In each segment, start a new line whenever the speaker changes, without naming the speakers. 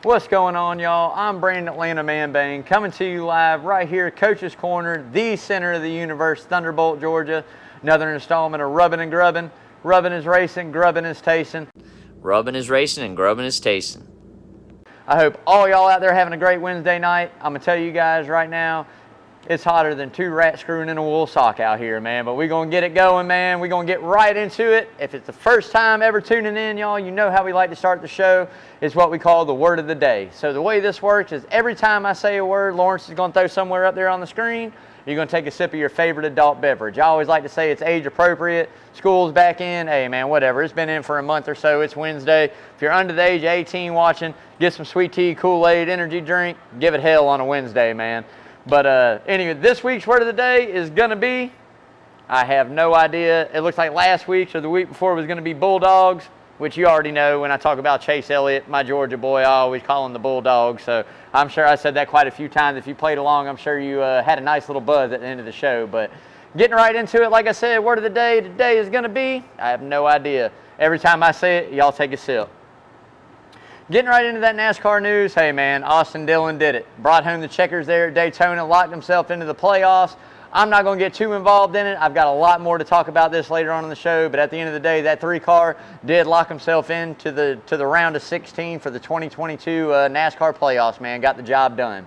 What's going on, y'all? I'm Brandon Atlanta Manbang coming to you live right here, Coach's Corner, the center of the universe, Thunderbolt, Georgia. Another installment of Rubbin' and Grubbin'. Rubbin' is racing, grubbin' is tasting.
Rubbin' is racing and grubbin' is tasting.
I hope all y'all out there having a great Wednesday night. I'm going to tell you guys right now, it's hotter than two rats screwing in a wool sock out here, man. But we're going to get it going, man. We're going to get right into it. If it's the first time ever tuning in, y'all, you know how we like to start the show. It's what we call the word of the day. So the way this works is every time I say a word, Lawrence is going to throw somewhere up there on the screen. You're going to take a sip of your favorite adult beverage. I always like to say it's age appropriate. School's back in. Hey, man, whatever. It's been in for a month or so. It's Wednesday. If you're under the age of 18 watching, get some sweet tea, Kool-Aid, energy drink. Give it hell on a Wednesday, man. But anyway, this week's word of the day is going to be, I have no idea. It looks like last week's or the week before was going to be Bulldogs, which you already know when I talk about Chase Elliott, my Georgia boy, I always call him the Bulldog. So I'm sure I said that quite a few times. If you played along, I'm sure you had a nice little buzz at the end of the show. But getting right into it, like I said, word of the day today is going to be, I have no idea. Every time I say it, y'all take a sip. Getting right into that NASCAR news, hey man, Austin Dillon did it. Brought home the checkers there at Daytona, locked himself into the playoffs. I'm not going to get too involved in it. I've got a lot more to talk about this later on in the show, but at the end of the day, that 3-car did lock himself into the round of 16 for the 2022 NASCAR playoffs, man. Got the job done.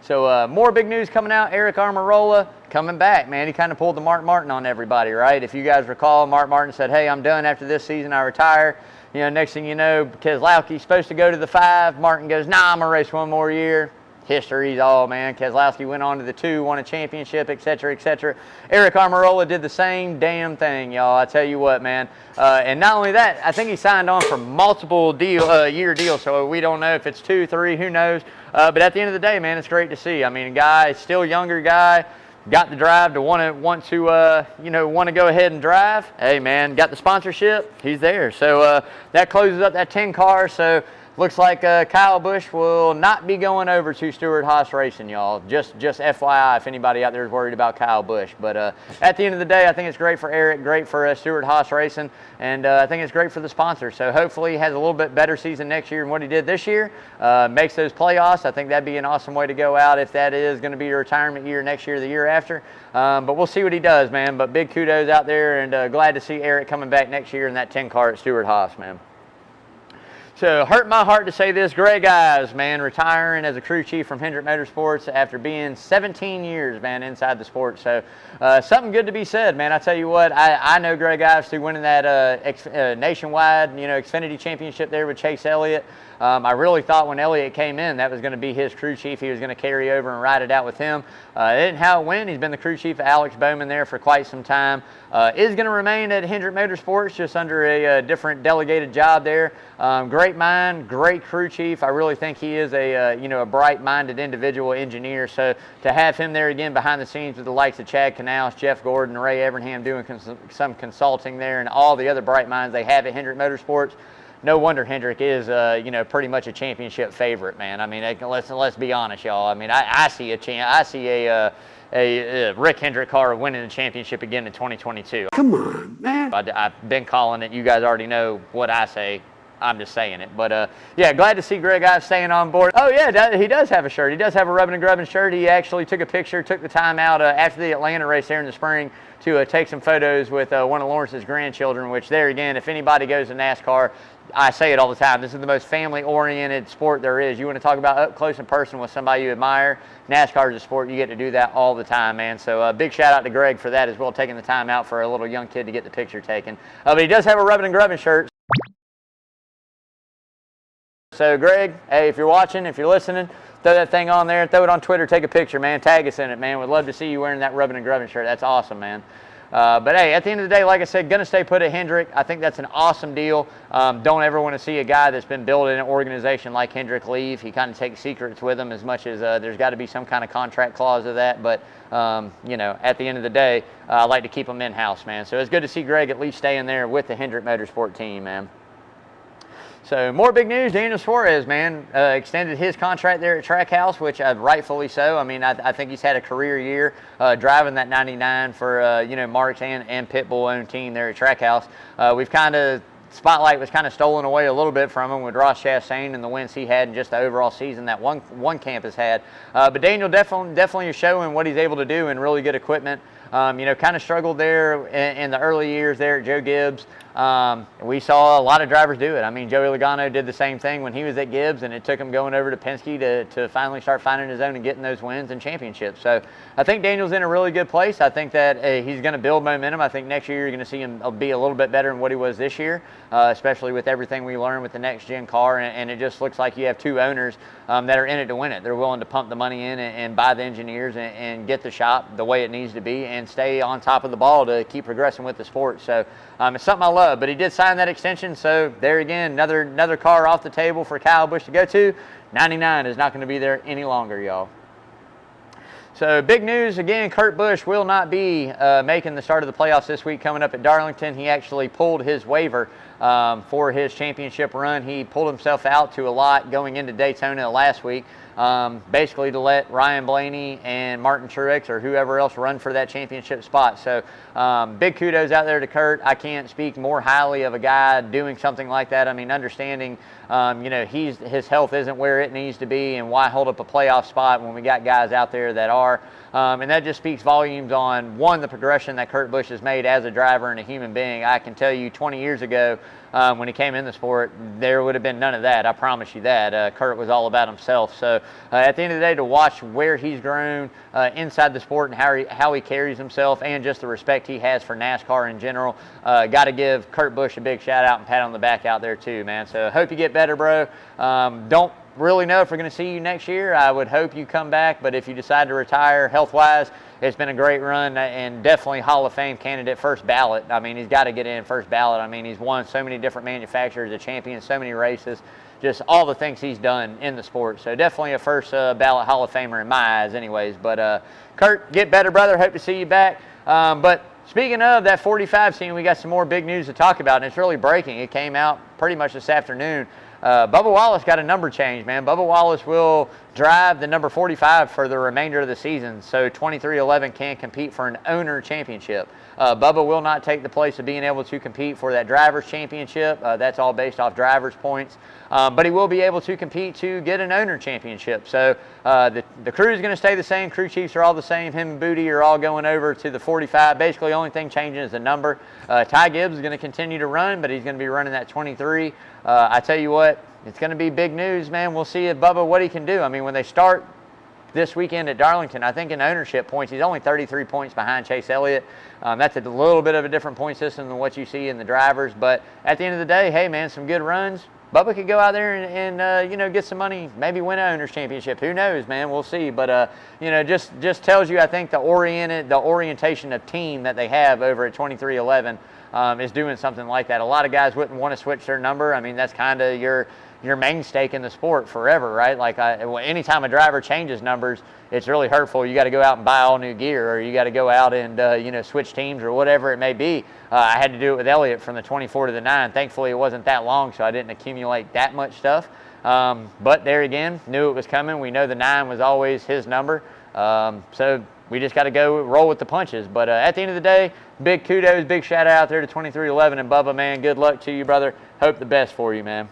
So more big news coming out. Aric Almirola coming back, man. He kind of pulled the Mark Martin on everybody, right? If you guys recall, Mark Martin said, hey, I'm done after this season. I retire. You know, next thing you know, Keselowski's supposed to go to the 5. Martin goes, nah, I'm going to race one more year. History's all, man. Keselowski went on to the 2, won a championship, et cetera, et cetera. Aric Almirola did the same damn thing, y'all. I tell you what, man. And not only that, I think he signed on for multiple year deals, so we don't know if it's 2, 3, who knows. But at the end of the day, man, it's great to see. I mean, a guy, still younger guy, got the drive to want to go ahead and drive. Hey, man, got the sponsorship. He's there. So that closes up that 10 car. So looks like Kyle Busch will not be going over to Stewart-Haas Racing, y'all. Just FYI, if anybody out there is worried about Kyle Busch. But at the end of the day, I think it's great for Aric, great for Stewart-Haas Racing, and I think it's great for the sponsor. So hopefully he has a little bit better season next year than what he did this year. Makes those playoffs. I think that'd be an awesome way to go out if that is going to be a retirement year next year, the year after. But we'll see what he does, man. But big kudos out there, and glad to see Aric coming back next year in that 10 car at Stewart-Haas, man. So, hurt my heart to say this, Greg Ives, man, retiring as a crew chief from Hendrick Motorsports after being 17 years, man, inside the sport. So, something good to be said, man. I tell you what, I know Greg Ives through winning that nationwide, Xfinity championship there with Chase Elliott. I really thought when Elliott came in, that was going to be his crew chief. He was going to carry over and ride it out with him. It isn't how it went. He's been the crew chief of Alex Bowman there for quite some time. Is going to remain at Hendrick Motorsports, just under a different delegated job there. Great mind, great crew chief. I really think he is a bright-minded individual engineer. So to have him there again behind the scenes with the likes of Chad Knaus, Jeff Gordon, Ray Evernham doing some consulting there, and all the other bright minds they have at Hendrick Motorsports. No wonder Hendrick is, pretty much a championship favorite, man. I mean, let's be honest, y'all. I mean, I see a Rick Hendrick car winning the championship again in 2022.
Come on, man.
I've been calling it. You guys already know what I say. I'm just saying it. But, yeah, glad to see Greg Ives staying on board. Oh, yeah, he does have a shirt. He does have a Rubbin' and Grubbin' shirt. He actually took a picture, took the time out after the Atlanta race there in the spring to take some photos with one of Lawrence's grandchildren, which there again, if anybody goes to NASCAR, I say it all the time, this is the most family-oriented sport there is. You want to talk about up close and personal with somebody you admire, NASCAR is a sport. You get to do that all the time, man. So big shout-out to Greg for that as well, taking the time out for a little young kid to get the picture taken. But he does have a Rubbin' and Grubbin' shirt. So, Greg, hey, if you're watching, if you're listening, throw that thing on there, throw it on Twitter, take a picture, man. Tag us in it, man. We'd love to see you wearing that Rubbin' and Grubbin' shirt. That's awesome, man. But, hey, at the end of the day, like I said, going to stay put at Hendrick. I think that's an awesome deal. Don't ever want to see a guy that's been building an organization like Hendrick leave. He kind of takes secrets with him as much as there's got to be some kind of contract clause of that. But, at the end of the day, I like to keep him in-house, man. So it's good to see Greg at least staying there with the Hendrick Motorsport team, man. So more big news, Daniel Suarez, man, extended his contract there at Trackhouse, which rightfully so. I mean, I think he's had a career year driving that 99 for, Mark's and Pitbull-owned team there at Trackhouse. We've kind of spotlight was kind of stolen away a little bit from him with Ross Chastain and the wins he had in just the overall season that one camp has had. But Daniel definitely is showing what he's able to do in really good equipment. You know, kind of struggled there in the early years there at Joe Gibbs. We saw a lot of drivers do it. I mean, Joey Logano did the same thing when he was at Gibbs, and it took him going over to Penske to finally start finding his own and getting those wins and championships. So I think Daniel's in a really good place. I think that he's going to build momentum. I think next year you're going to see him be a little bit better than what he was this year, especially with everything we learned with the next-gen car. And it just looks like you have two owners that are in it to win it. They're willing to pump the money in and buy the engineers and get the shop the way it needs to be and stay on top of the ball to keep progressing with the sport. So it's something I love. But he did sign that extension, so there again, another car off the table for Kyle Busch to go to. 99 is not going to be there any longer, y'all. So big news again, Kurt Busch will not be making the start of the playoffs this week coming up at Darlington. He actually pulled his waiver for his championship run. He pulled himself out to a lot going into Daytona last week, basically to let Ryan Blaney and Martin Truex or whoever else run for that championship spot. So big kudos out there to Kurt. I can't speak more highly of a guy doing something like that. I mean, understanding, you know, his health isn't where it needs to be, and why hold up a playoff spot when we got guys out there that are. And that just speaks volumes on, one, the progression that Kurt Busch has made as a driver and a human being. I can tell you 20 years ago when he came in the sport, there would have been none of that. I promise you that. Kurt was all about himself. So at the end of the day, to watch where he's grown inside the sport and how he carries himself and just the respect he has for NASCAR in general, got to give Kurt Busch a big shout out and pat on the back out there too, man. So hope you get better, bro. Don't really know if we're going to see you next year. I would hope you come back, but if you decide to retire health-wise, it's been a great run and definitely Hall of Fame candidate, first ballot. I mean, he's got to get in first ballot. I mean, he's won so many different manufacturers, a champion, so many races, just all the things he's done in the sport. So definitely a first ballot Hall of Famer in my eyes anyways. But Kurt, get better, brother. Hope to see you back. But speaking of that 45 scene, we got some more big news to talk about, and it's really breaking. It came out pretty much this afternoon. Bubba Wallace got a number change, man. Bubba Wallace will drive the number 45 for the remainder of the season, so 2311 can compete for an owner championship. Bubba will not take the place of being able to compete for that driver's championship. That's all based off driver's points. But he will be able to compete to get an owner championship. So the crew is going to stay the same. Crew chiefs are all the same. Him and Booty are all going over to the 45. Basically, the only thing changing is the number. Ty Gibbs is going to continue to run, but he's going to be running that 23. I tell you what, it's going to be big news, man. We'll see if Bubba, what he can do. I mean, when they start this weekend at Darlington, I think in ownership points, he's only 33 points behind Chase Elliott. That's a little bit of a different point system than what you see in the drivers. But at the end of the day, hey, man, some good runs. Bubba could go out there and you know, get some money, maybe win an owner's championship. Who knows, man? We'll see. But you know, just tells you, I think, the orientation of team that they have over at 2311 is doing something like that. A lot of guys wouldn't want to switch their number. I mean, that's kind of your mainstay in the sport forever, right? Like anytime a driver changes numbers, it's really hurtful. You got to go out and buy all new gear, or you got to go out and you know, switch teams or whatever it may be. I had to do it with Elliott from the 24 to the 9. Thankfully, it wasn't that long, so I didn't accumulate that much stuff. But there again, knew it was coming. We know the 9 was always his number. So we just got to go roll with the punches. But at the end of the day, big kudos, big shout out there to 2311 and Bubba, man. Good luck to you, brother. Hope the best for you, man.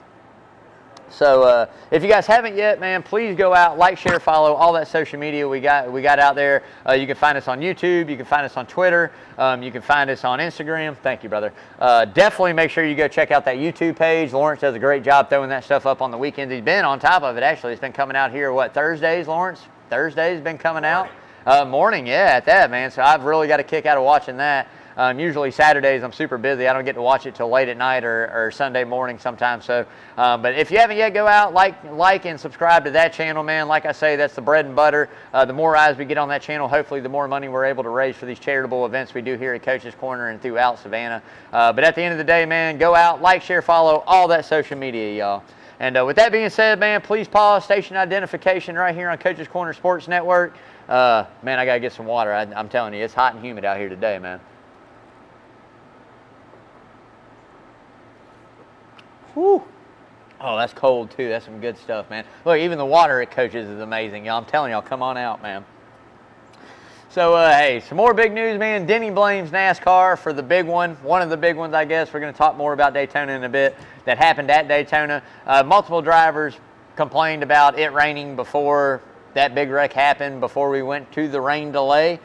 So if you guys haven't yet, man, please go out, like, share, follow, all that social media we got out there. You can find us on YouTube. You can find us on Twitter. You can find us on Instagram. Thank you, brother. Definitely make sure you go check out that YouTube page. Lawrence does a great job throwing that stuff up on the weekends. He's been on top of it, actually. It's been coming out here, Thursdays, Lawrence? Thursdays been coming out? Morning, yeah, at that, man. So I've really got a kick out of watching that. Usually Saturdays I'm super busy. I don't get to watch it till late at night or Sunday morning sometimes. So, but if you haven't yet, go out, like and subscribe to that channel, man. Like I say, that's the bread and butter. The more eyes we get on that channel, hopefully the more money we're able to raise for these charitable events we do here at Coach's Corner and throughout Savannah. But at the end of the day, man, go out, like, share, follow, all that social media, y'all. And with that being said, man, please pause station identification right here on Coach's Corner Sports Network. Man, I got to get some water. I'm telling you, it's hot and humid out here today, man. Whew. Oh, that's cold, too. That's some good stuff, man. Look, even the water at Coach's is amazing. Y'all, I'm telling y'all, come on out, man. So, hey, some more big news, man. Denny blames NASCAR for the big one of the big ones, I guess. We're going to talk more about Daytona in a bit. That happened at Daytona. Multiple drivers complained about it raining before that big wreck happened, before we went to the rain delay.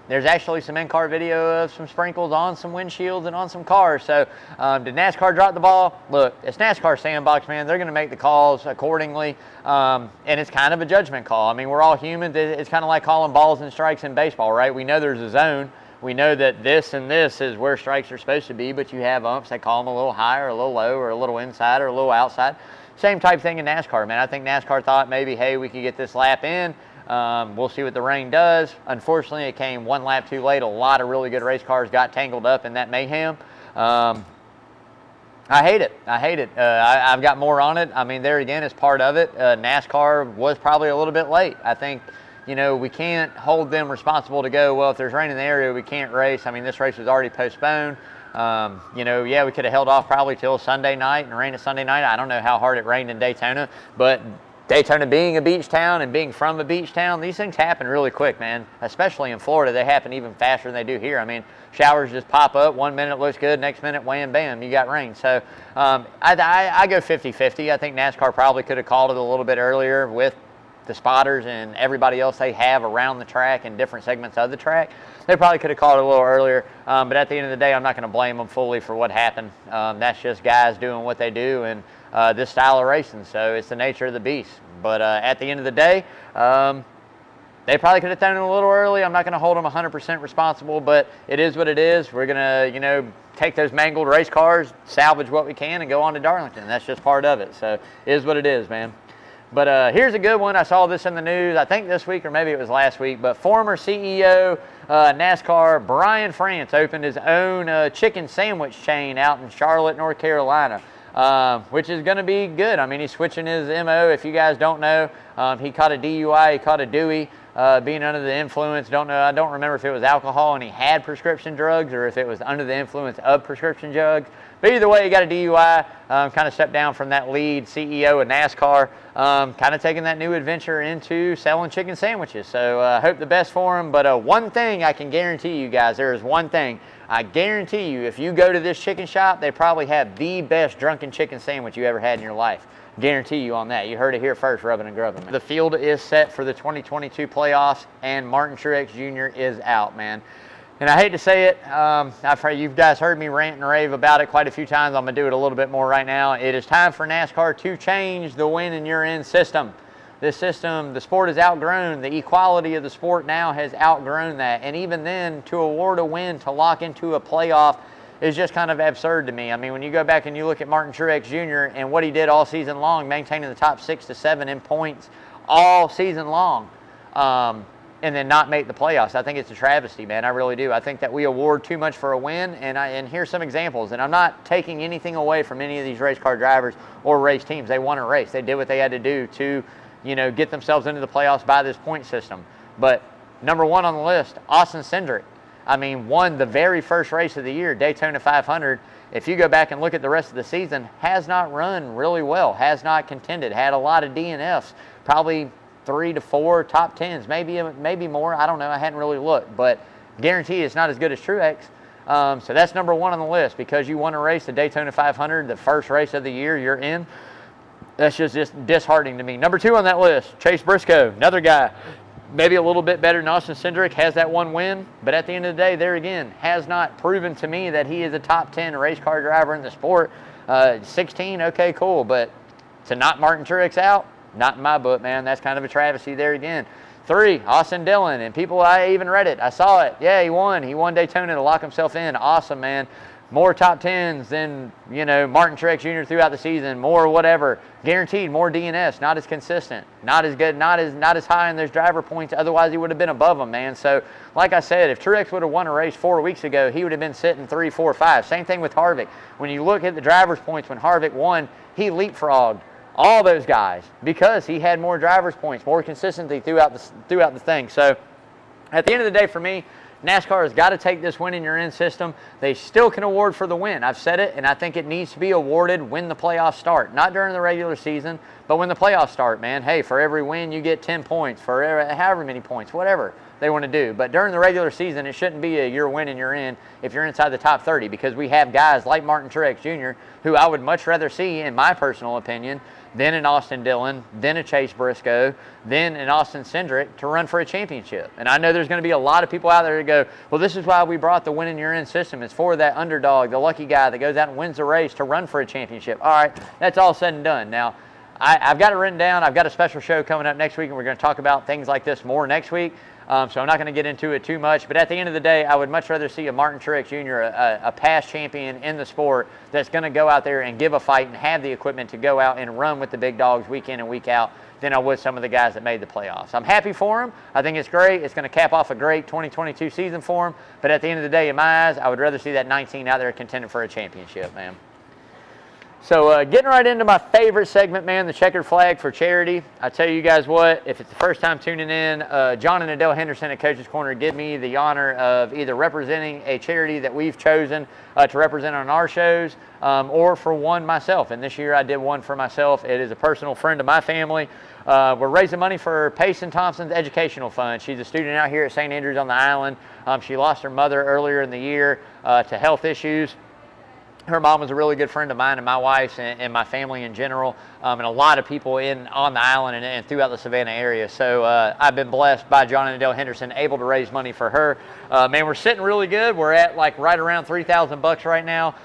There's actually some in-car video of some sprinkles on some windshields and on some cars. So did NASCAR drop the ball? Look, it's NASCAR sandbox, man. They're going to make the calls accordingly, and it's kind of a judgment call. I mean, we're all humans. It's kind of like calling balls and strikes in baseball, right? We know there's a zone. We know that this and this is where strikes are supposed to be, but you have umps that call them a little high or a little low or a little inside or a little outside. Same type thing in NASCAR, man. I think NASCAR thought maybe, hey, we could get this lap in. We'll see what the rain does. Unfortunately, it came one lap too late. A lot of really good race cars got tangled up in that mayhem. I hate it. I've got more on it. I mean, there again, it's part of it. NASCAR was probably a little bit late. I think, we can't hold them responsible to go, well, if there's rain in the area, we can't race. I mean, this race was already postponed. Yeah, we could have held off probably till Sunday night and rained at Sunday night. I don't know how hard it rained in Daytona, but Daytona being a beach town and being from a beach town, these things happen really quick, man. Especially in Florida, they happen even faster than they do here. I mean, showers just pop up. 1 minute looks good, next minute, wham, bam, you got rain. So I go 50-50. I think NASCAR probably could have called it a little bit earlier with the spotters and everybody else they have around the track and different segments of the track. They probably could have called it a little earlier, but at the end of the day, I'm not going to blame them fully for what happened. That's just guys doing what they do and this style of racing, so it's the nature of the beast. But at the end of the day, they probably could have done it a little early. I'm not going to hold them 100% responsible, but it is what it is. We're going to, take those mangled race cars, salvage what we can, and go on to Darlington. That's just part of it, so it is what it is, man. But here's a good one. I saw this in the news, I think this week or maybe it was last week, but former CEO NASCAR Brian France opened his own chicken sandwich chain out in Charlotte, North Carolina, which is going to be good. I mean, he's switching his MO. If you guys don't know, he caught a DUI, he caught a Dewey, being under the influence. I don't remember if it was alcohol and he had prescription drugs or if it was under the influence of prescription drugs. But either way, he got a DUI, kind of stepped down from that lead CEO of NASCAR, kind of taking that new adventure into selling chicken sandwiches. So I hope the best for him. But one thing I can guarantee you guys, there is one thing. I guarantee you, if you go to this chicken shop, they probably have the best drunken chicken sandwich you ever had in your life. Guarantee you on that. You heard it here first, Rubbin' and Grubbin'. The field is set for the 2022 playoffs, and Martin Truex Jr. is out, man. And I hate to say it, you guys heard me rant and rave about it quite a few times. I'm going to do it a little bit more right now. It is time for NASCAR to change the win and you're in system. This system, the sport has outgrown. The equality of the sport now has outgrown that. And even then, to award a win, to lock into a playoff is just kind of absurd to me. I mean, when you go back and you look at Martin Truex Jr. and what he did all season long, maintaining the top 6 to 7 in points all season long, and then not make the playoffs. I think it's a travesty, man. I really do. I think that we award too much for a win, and here's some examples. And I'm not taking anything away from any of these race car drivers or race teams. They won a race. They did what they had to do to, get themselves into the playoffs by this point system. But number one on the list, Austin Cindric. I mean, won the very first race of the year, Daytona 500. If you go back and look at the rest of the season, has not run really well, has not contended, had a lot of DNFs, probably 3 to 4 top 10s, maybe more. I don't know. I hadn't really looked, but guarantee it's not as good as Truex. So that's number one on the list because you won a race, the Daytona 500, the first race of the year you're in. That's just disheartening to me. Number two on that list, Chase Briscoe, another guy, maybe a little bit better than Austin Cindric, has that one win, but at the end of the day, there again, has not proven to me that he is a top 10 race car driver in the sport. 16, okay, cool, but to knock Martin Truex out, not in my book, man. That's kind of a travesty there again. 3, Austin Dillon. And people, I even read it. I saw it. Yeah, he won. He won Daytona to lock himself in. Awesome, man. More top 10s than, Martin Truex Jr. throughout the season. More whatever. Guaranteed more DNS. Not as consistent. Not as good. Not as high in those driver points. Otherwise, he would have been above them, man. So, like I said, if Truex would have won a race 4 weeks ago, he would have been sitting 3, 4, 5. Same thing with Harvick. When you look at the driver's points when Harvick won, he leapfrogged all those guys because he had more driver's points, more consistency throughout the thing. So at the end of the day for me, NASCAR has got to take this win in your in system. They still can award for the win. I've said it, and I think it needs to be awarded when the playoffs start. Not during the regular season, but when the playoffs start, man. Hey, for every win, you get 10 points. For however many points, whatever they want to do. But during the regular season, it shouldn't be a you're winning, you're in if you're inside the top 30, because we have guys like Martin Truex Jr., who I would much rather see, in my personal opinion, than an Austin Dillon, then a Chase Briscoe, then an Austin Cindric to run for a championship. And I know there's going to be a lot of people out there to go, well, this is why we brought the win in your in system. It's for that underdog, the lucky guy that goes out and wins the race to run for a championship. All right, that's all said and done. Now, I've got it written down. I've got a special show coming up next week, and we're going to talk about things like this more next week. So I'm not going to get into it too much. But at the end of the day, I would much rather see a Martin Truex Jr., a past champion in the sport, that's going to go out there and give a fight and have the equipment to go out and run with the big dogs week in and week out than I would some of the guys that made the playoffs. I'm happy for him. I think it's great. It's going to cap off a great 2022 season for him. But at the end of the day, in my eyes, I would rather see that 19 out there contending for a championship, man. So getting right into my favorite segment, man, the checkered flag for charity. I tell you guys what, if it's the first time tuning in, John and Adele Henderson at Coach's Corner give me the honor of either representing a charity that we've chosen to represent on our shows, or for one myself. And this year I did one for myself. It is a personal friend of my family. We're raising money for Payson Thompson's educational fund. She's a student out here at St. Andrews on the island. She lost her mother earlier in the year to health issues. Her mom was a really good friend of mine and my wife's and my family in general, and a lot of people on the island and throughout the Savannah area. So I've been blessed by John and Adele Henderson, able to raise money for her. Man, we're sitting really good. We're at like right around $3,000 right now,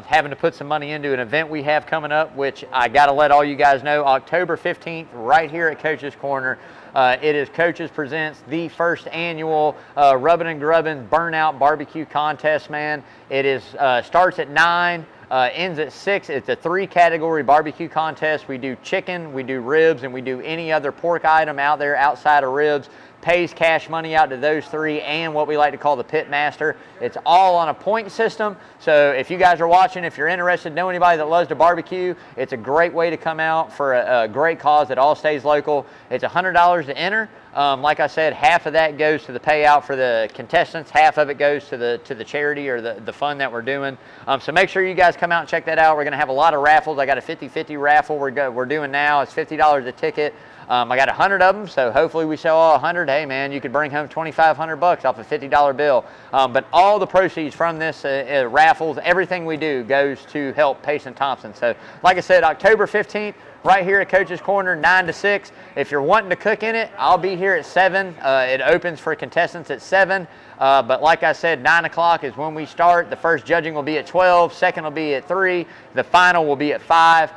having to put some money into an event we have coming up, which I got to let all you guys know, October 15th, right here at Coach's Corner. It is Coaches Presents the first annual Rubbin' and Grubbin' Burnout Barbecue Contest, man. It is starts at 9, ends at 6. It's a 3-category barbecue contest. We do chicken, we do ribs, and we do any other pork item out there outside of ribs. Pays cash money out to those 3 and what we like to call the pit master. It's all on a point system. So if you guys are watching, if you're interested, know anybody that loves to barbecue, it's a great way to come out for a great cause that all stays local. It's $100 to enter. Like I said, half of that goes to the payout for the contestants. Half of it goes to the charity or the fund that we're doing. So make sure you guys come out and check that out. We're going to have a lot of raffles. I got a 50-50 raffle we're doing now. It's $50 a ticket. I got 100 of them, so hopefully we sell all 100. Hey, man, you could bring home $2,500 off a $50 bill. But all the proceeds from this raffles, everything we do goes to help Payson Thompson. So, like I said, October 15th, right here at Coach's Corner, 9 to 6. If you're wanting to cook in it, I'll be here at 7. It opens for contestants at 7. But like I said, 9 o'clock is when we start. The first judging will be at 12. Second will be at 3. The final will be at 5.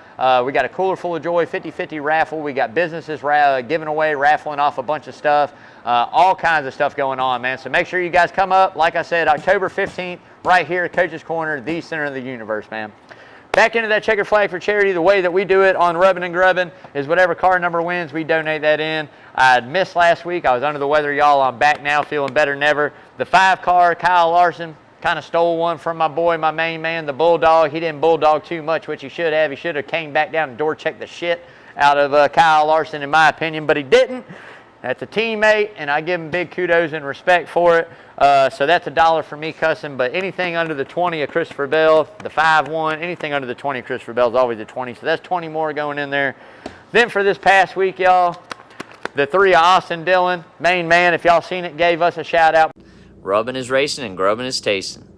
We got a cooler full of joy, 50-50 raffle. We got businesses giving away, raffling off a bunch of stuff. All kinds of stuff going on, man. So make sure you guys come up. Like I said, October 15th, right here at Coach's Corner, the center of the universe, man. Back into that checkered flag for charity, the way that we do it on Rubbin' and Grubbin' is whatever car number wins, we donate that in. I missed last week. I was under the weather, y'all. I'm back now, feeling better than ever. The 5 car, Kyle Larson, kind of stole one from my boy, my main man, the Bulldog. He didn't bulldog too much, which he should have. He should have came back down and door checked the shit out of Kyle Larson, in my opinion, but he didn't. That's a teammate, and I give him big kudos and respect for it. So that's $1 for me cussing, but anything under the 20 of Christopher Bell, the 5-1, anything under the 20 of Christopher Bell is always a 20, so that's 20 more going in there. Then for this past week, y'all, the 3 of Austin Dillon, main man, if y'all seen it, gave us a shout out.
Rubbin' is racing and grubbin' is tasting.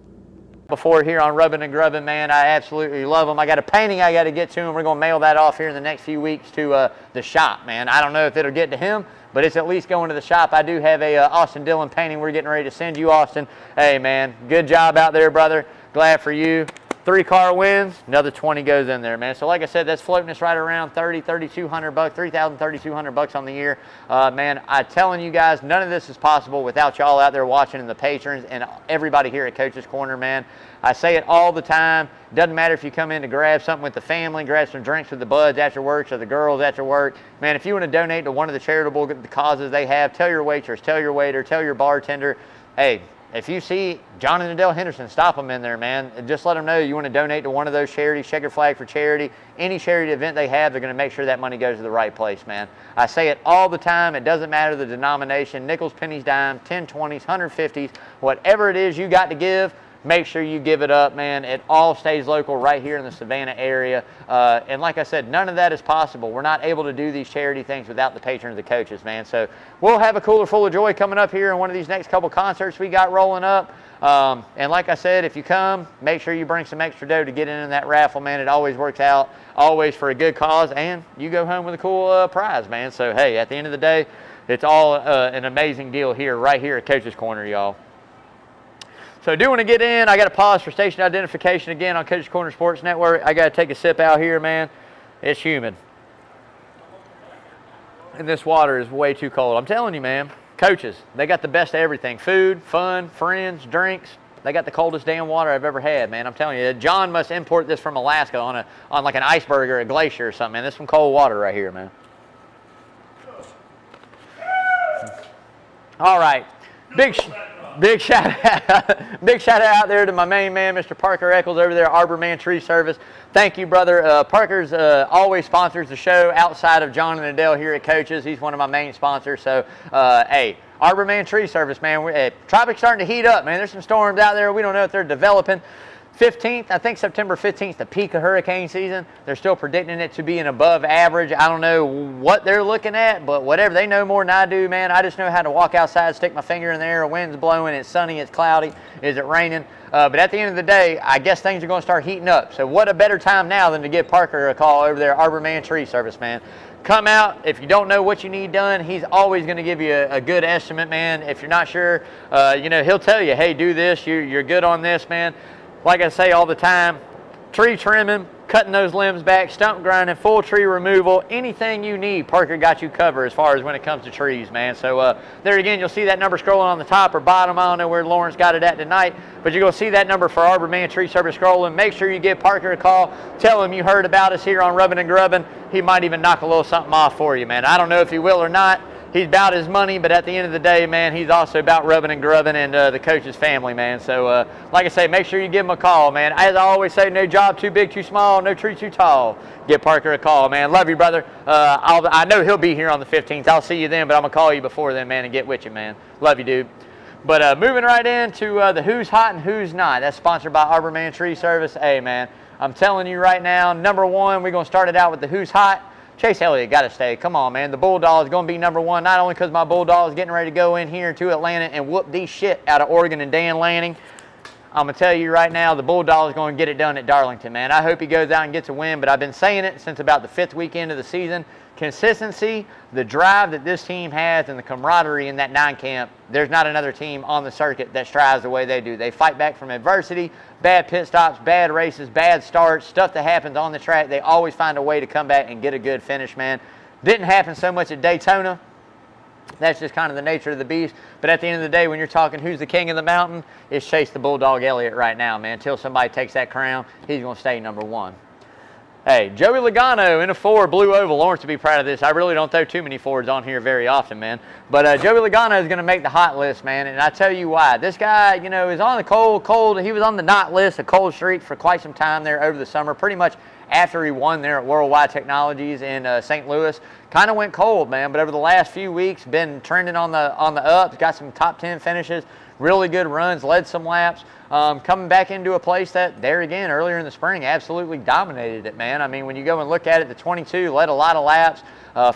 Before here on Rubbin' and Grubbin', man, I absolutely love them. I got a painting I got to get to him. We're going to mail that off here in the next few weeks to the shop, man. I don't know if it'll get to him, but it's at least going to the shop. I do have a Austin Dillon painting we're getting ready to send you, Austin. Hey, man, good job out there, brother. Glad for you. 3-car wins, another 20 goes in there, man. So like I said, that's floating us right around $3,200, $3,200 on the year. Man, I'm telling you guys, none of this is possible without y'all out there watching and the patrons and everybody here at Coach's Corner, man. I say it all the time. Doesn't matter if you come in to grab something with the family, grab some drinks with the buds after work, or the girls after work. Man, if you want to donate to one of the charitable causes they have, tell your waitress, tell your waiter, tell your bartender, hey, if you see John and Adele Henderson, stop them in there, man. And just let them know you want to donate to one of those charities, check your flag for charity. Any charity event they have, they're going to make sure that money goes to the right place, man. I say it all the time. It doesn't matter the denomination, nickels, pennies, dimes, 10, 20s, 150s, whatever it is you got to give, make sure you give it up, man. It all stays local right here in the Savannah area. And like I said, none of that is possible. We're not able to do these charity things without the patron of the coaches, man. So we'll have a cooler full of joy coming up here in one of these next couple concerts we got rolling up. And like I said, if you come, make sure you bring some extra dough to get in that raffle, man. It always works out, always for a good cause, and you go home with a cool prize, man. So, hey, at the end of the day, it's all an amazing deal here, right here at Coach's Corner, y'all. So I do want to get in. I got to pause for station identification again on Coach's Corner Sports Network. I got to take a sip out here, man. It's humid. And this water is way too cold. I'm telling you, man, coaches, they got the best of everything. Food, fun, friends, drinks. They got the coldest damn water I've ever had, man. I'm telling you, John must import this from Alaska on like an iceberg or a glacier or something, man. This is some cold water right here, man. All right. Big shout out there to my main man, Mr. Parker Eccles over there, Arbor Man Tree Service. Thank you, brother. Parker's always sponsors the show outside of John and Adele here at Coaches. He's one of my main sponsors. So, hey, Arbor Man Tree Service, man. Tropic's starting to heat up, man. There's some storms out there. We don't know if they're developing. 15th, I think September 15th, the peak of hurricane season. They're still predicting it to be an above average. I don't know what they're looking at, but whatever. They know more than I do, man. I just know how to walk outside, stick my finger in the air, wind's blowing, it's sunny, it's cloudy, is it raining? But at the end of the day, I guess things are going to start heating up. So what a better time now than to give Parker a call over there, Arbor Man Tree Service, man. Come out. If you don't know what you need done, he's always going to give you a good estimate, man. If you're not sure, he'll tell you, hey, do this. You're good on this, man. Like I say all the time, tree trimming, cutting those limbs back, stump grinding, full tree removal, anything you need, Parker got you covered as far as when it comes to trees, man. So there again, you'll see that number scrolling on the top or bottom. I don't know where Lawrence got it at tonight, but you're going to see that number for Arbor Man Tree Service scrolling. Make sure you give Parker a call. Tell him you heard about us here on Rubbin' and Grubbin'. He might even knock a little something off for you, man. I don't know if he will or not. He's about his money, but at the end of the day, man, he's also about rubbing and grubbing and the coach's family, man. So, like I say, make sure you give him a call, man. As I always say, no job too big, too small, no tree too tall. Give Parker a call, man. Love you, brother. I know he'll be here on the 15th. I'll see you then, but I'm going to call you before then, man, and get with you, man. Love you, dude. But moving right into the Who's Hot and Who's Not. That's sponsored by Arbor Man Tree Service. Hey, man, I'm telling you right now, number one, we're going to start it out with the Who's Hot. Chase Elliott got to stay. Come on, man. The Bulldog is going to be number one, not only because my Bulldog is getting ready to go in here to Atlanta and whoop these shit out of Oregon and Dan Lanning. I'm going to tell you right now, the Bulldog is going to get it done at Darlington, man. I hope he goes out and gets a win, but I've been saying it since about the 5th weekend of the season. Consistency, the drive that this team has, and the camaraderie in that 9 camp, there's not another team on the circuit that strives the way they do. They fight back from adversity, bad pit stops, bad races, bad starts, stuff that happens on the track. They always find a way to come back and get a good finish, man. Didn't happen so much at Daytona. That's just kind of the nature of the beast. But at the end of the day, when you're talking who's the king of the mountain, it's Chase the Bulldog Elliott right now, man. Until somebody takes that crown, he's going to stay number one. Hey, Joey Logano in a Ford blue oval. Lawrence to be proud of this. I really don't throw too many Fords on here very often, man. But Joey Logano is going to make the hot list, man. And I tell you why. This guy, is on the cold. He was on the not list, a cold streak for quite some time there over the summer. Pretty much after he won there at Worldwide Technologies in St. Louis. Kind of went cold, man. But over the last few weeks, been trending on the up. Got some top 10 finishes. Really good runs, led some laps. Coming back into a place that, there again, earlier in the spring, absolutely dominated it, man. I mean, when you go and look at it, the 22 led a lot of laps,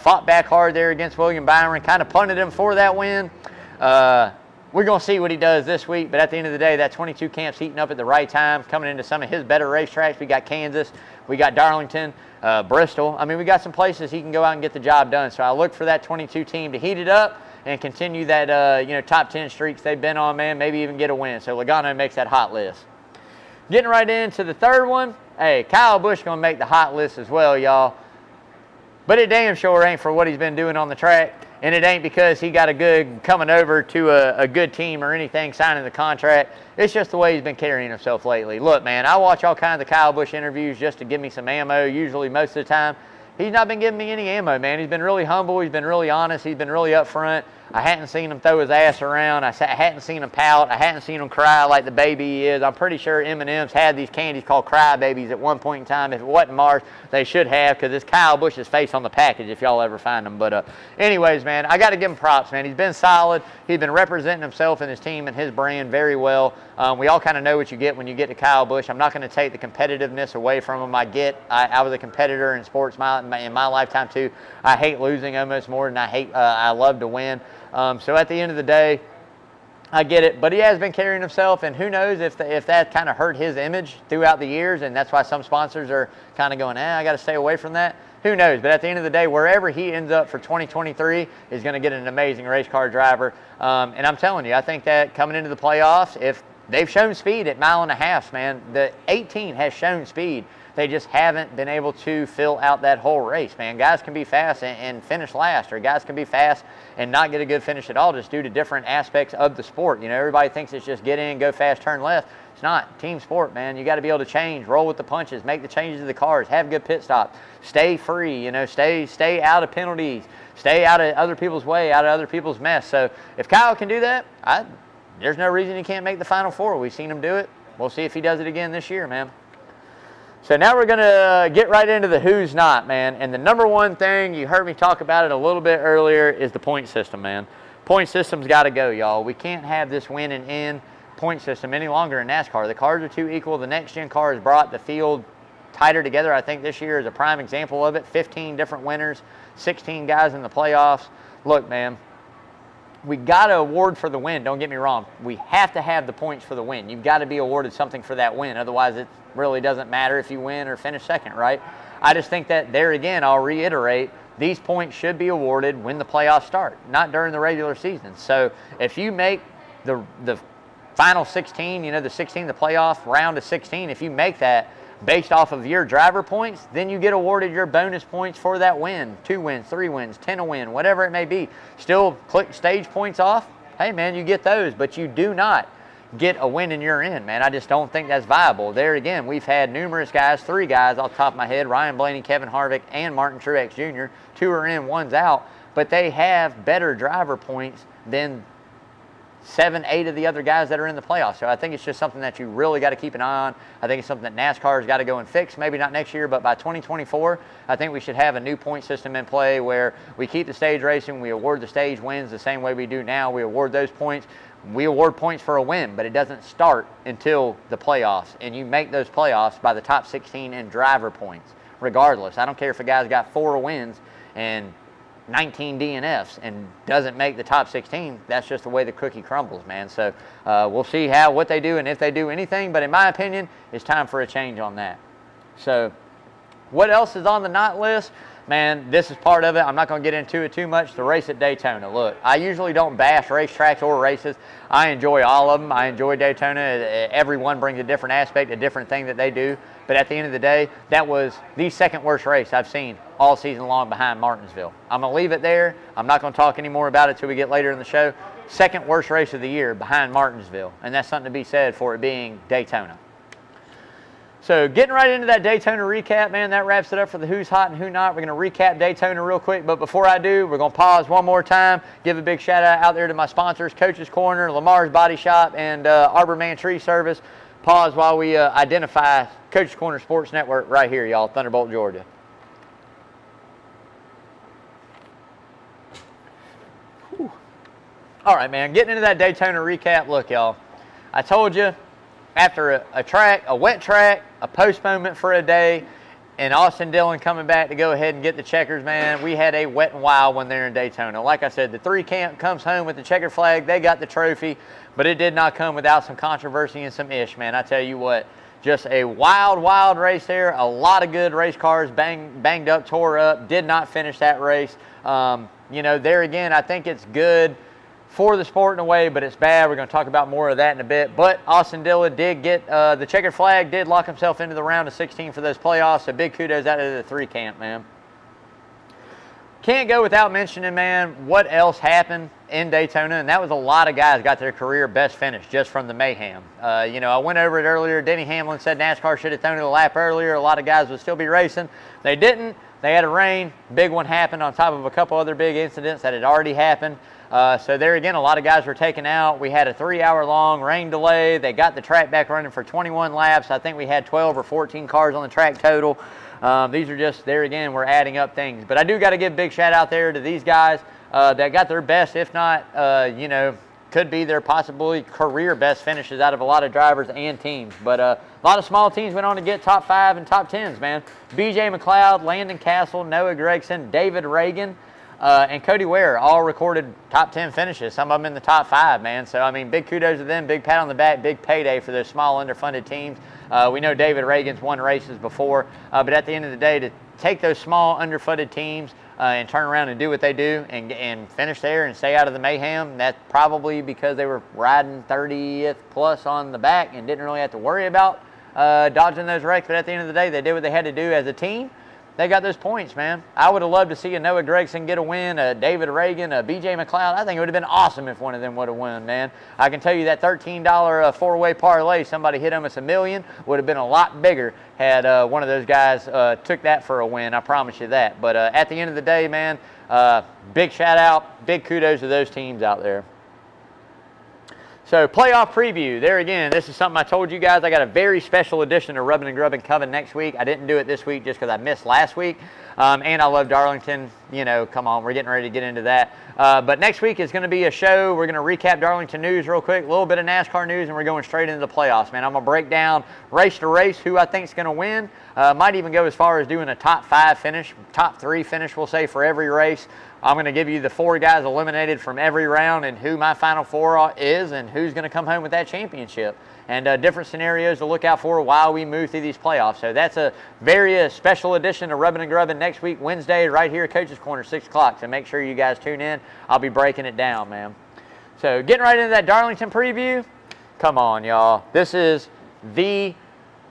fought back hard there against William Byron, kind of punted him for that win. We're going to see what he does this week, but at the end of the day, that 22 camp's heating up at the right time, coming into some of his better racetracks. We got Kansas, we got Darlington, Bristol. I mean, we got some places he can go out and get the job done. So I look for that 22 team to heat it up and continue that, top 10 streaks they've been on, man, maybe even get a win. So Logano makes that hot list. Getting right into the third one, hey, Kyle Busch going to make the hot list as well, y'all. But it damn sure ain't for what he's been doing on the track, and it ain't because he got a good coming over to a good team or anything, signing the contract. It's just the way he's been carrying himself lately. Look, man, I watch all kinds of Kyle Busch interviews just to give me some ammo, usually most of the time. He's not been giving me any ammo, man. He's been really humble. He's been really honest. He's been really upfront. I hadn't seen him throw his ass around. I hadn't seen him pout. I hadn't seen him cry like the baby he is. I'm pretty sure M&M's had these candies called Cry Babies at one point in time. If it wasn't Mars, they should have, because it's Kyle Busch's face on the package if y'all ever find them. But anyways, man, I got to give him props, man. He's been solid. He's been representing himself and his team and his brand very well. We all kind of know what you get when you get to Kyle Busch. I'm not going to take the competitiveness away from him. I was a competitor in sports in my lifetime too. I hate losing almost more than I love to win. So at the end of the day, I get it, but he has been carrying himself, and who knows if that kind of hurt his image throughout the years, and that's why some sponsors are kind of going, I got to stay away from that. Who knows? But at the end of the day, wherever he ends up for 2023 is going to get an amazing race car driver. And I'm telling you, I think that coming into the playoffs, if they've shown speed at 1.5 miles, man, the 18 has shown speed. They just haven't been able to fill out that whole race, man. Guys can be fast and finish last, or guys can be fast and not get a good finish at all just due to different aspects of the sport. You know, everybody thinks it's just get in, go fast, turn left. It's not. Team sport, man. You got to be able to change, roll with the punches, make the changes to the cars, have good pit stops, stay free, you know, stay out of penalties, stay out of other people's way, out of other people's mess. So if Kyle can do that, there's no reason he can't make the Final Four. We've seen him do it. We'll see if he does it again this year, man. So now we're going to get right into the who's not, man. And the number one thing, you heard me talk about it a little bit earlier, is the point system, man. Point system's got to go, y'all. We can't have this win and end point system any longer in NASCAR. The cars are too equal. The next-gen car has brought the field tighter together. I think this year is a prime example of it. 15 different winners, 16 guys in the playoffs. Look, man, we got to award for the win. Don't get me wrong. We have to have the points for the win. You've got to be awarded something for that win. Otherwise, it really doesn't matter if you win or finish second, right? I just think that there again, I'll reiterate, these points should be awarded when the playoffs start, not during the regular season. So if you make the final 16, you know, the playoff round of 16, if you make that based off of your driver points, then you get awarded your bonus points for that win. 2 wins, 3 wins, 10 a win, whatever it may be. Still click stage points off. Hey, man, you get those, but you do not get a win and you're in, man. I just don't think that's viable. There again, we've had numerous guys, 3 guys off the top of my head, Ryan Blaney, Kevin Harvick, and Martin Truex Jr. 2 are in, 1's out, but they have better driver points than 7, 8 of the other guys that are in the playoffs. So I think it's just something that you really got to keep an eye on. I think it's something that NASCAR's got to go and fix. Maybe not next year, but by 2024, I think we should have a new point system in play where we keep the stage racing, we award the stage wins the same way we do now. We award those points. We award points for a win, but it doesn't start until the playoffs. And you make those playoffs by the top 16 in driver points, regardless. I don't care if a guy's got 4 wins and 19 DNFs and doesn't make the top 16. That's just the way the cookie crumbles, man. So we'll see what they do and if they do anything. But in my opinion, it's time for a change on that. So what else is on the not list? Man, this is part of it. I'm not going to get into it too much. The race at Daytona. Look, I usually don't bash racetracks or races. I enjoy all of them. I enjoy Daytona. Everyone brings a different aspect, a different thing that they do. But at the end of the day, that was the second worst race I've seen all season long behind Martinsville. I'm going to leave it there. I'm not going to talk any more about it until we get later in the show. Second worst race of the year behind Martinsville. And that's something to be said for it being Daytona. So getting right into that Daytona recap, man, that wraps it up for the who's hot and who not. We're going to recap Daytona real quick, but before I do, we're going to pause one more time, give a big shout out there to my sponsors, Coach's Corner, Lamar's Body Shop, and Arbor Man Tree Service. Pause while we identify Coach's Corner Sports Network right here, y'all, Thunderbolt, Georgia. Whew. All right, man, getting into that Daytona recap. Look, y'all, I told you, after a wet track, a postponement for a day, and Austin Dillon coming back to go ahead and get the checkers, man, we had a wet and wild one there in Daytona. Like I said, the 3 camp comes home with the checker flag. They got the trophy, but it did not come without some controversy and some ish, man. I tell you what, just a wild, wild race there. A lot of good race cars banged up, tore up, did not finish that race. You know, there again, I think it's good for the sport in a way, but it's bad. We're going to talk about more of that in a bit. But Austin Dillon did get the checkered flag, did lock himself into the round of 16 for those playoffs. So big kudos out of the 3 camp, man. Can't go without mentioning, man, what else happened in Daytona, and that was a lot of guys got their career best finish just from the mayhem. You know, I went over it earlier. Denny Hamlin said NASCAR should have thrown it a lap earlier. A lot of guys would still be racing. They didn't. They had a rain. Big one happened on top of a couple other big incidents that had already happened. So there again, a lot of guys were taken out. We had a 3-hour-long rain delay. They got the track back running for 21 laps. I think we had 12 or 14 cars on the track total. These are just, there again, we're adding up things. But I do got to give a big shout out there to these guys that got their best, if not, could be their possibly career best finishes out of a lot of drivers and teams. But a lot of small teams went on to get top 5 and top 10s, man. BJ McLeod, Landon Castle, Noah Gregson, David Reagan, and Cody Ware all recorded top 10 finishes, some of them in the top 5, man. So, I mean, big kudos to them, big pat on the back, big payday for those small underfunded teams. We know David Reagan's won races before, but at the end of the day, to take those small underfunded teams and turn around and do what they do and finish there and stay out of the mayhem, that's probably because they were riding 30th plus on the back and didn't really have to worry about dodging those wrecks. But at the end of the day, they did what they had to do as a team. They got those points, man. I would have loved to see a Noah Gregson get a win, a David Reagan, a BJ McLeod. I think it would have been awesome if one of them would have won, man. I can tell you that $13 four-way parlay, somebody hit almost $1 million, would have been a lot bigger had one of those guys took that for a win. I promise you that. But at the end of the day, man, big shout out, big kudos to those teams out there. So playoff preview, there again, this is something I told you guys. I got a very special edition of Rubbin' and Grubbin' coming next week. I didn't do it this week just because I missed last week. And I love Darlington. You know, come on, we're getting ready to get into that. But next week is going to be a show. We're going to recap Darlington news real quick, a little bit of NASCAR news, and we're going straight into the playoffs, man. I'm going to break down race to race who I think is going to win. Might even go as far as doing a top 5 finish, top 3 finish, we'll say, for every race. I'm going to give you the 4 guys eliminated from every round and who my final 4 is and who's going to come home with that championship. And different scenarios to look out for while we move through these playoffs. So that's a very special edition of Rubbin' and Grubbin' next week, Wednesday, right here at Coach's Corner, 6 o'clock. So make sure you guys tune in. I'll be breaking it down, man. So getting right into that Darlington preview. Come on, y'all. This is the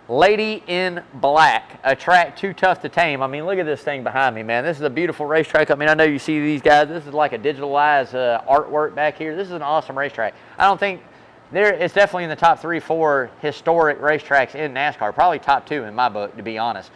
Lady in Black, a track too tough to tame. I mean, look at this thing behind me, man. This is a beautiful racetrack. I mean, I know you see these guys. This is like a digitalized artwork back here. This is an awesome racetrack. I don't think it's definitely in the top 3, 4 historic racetracks in NASCAR. Probably top 2 in my book, to be honest.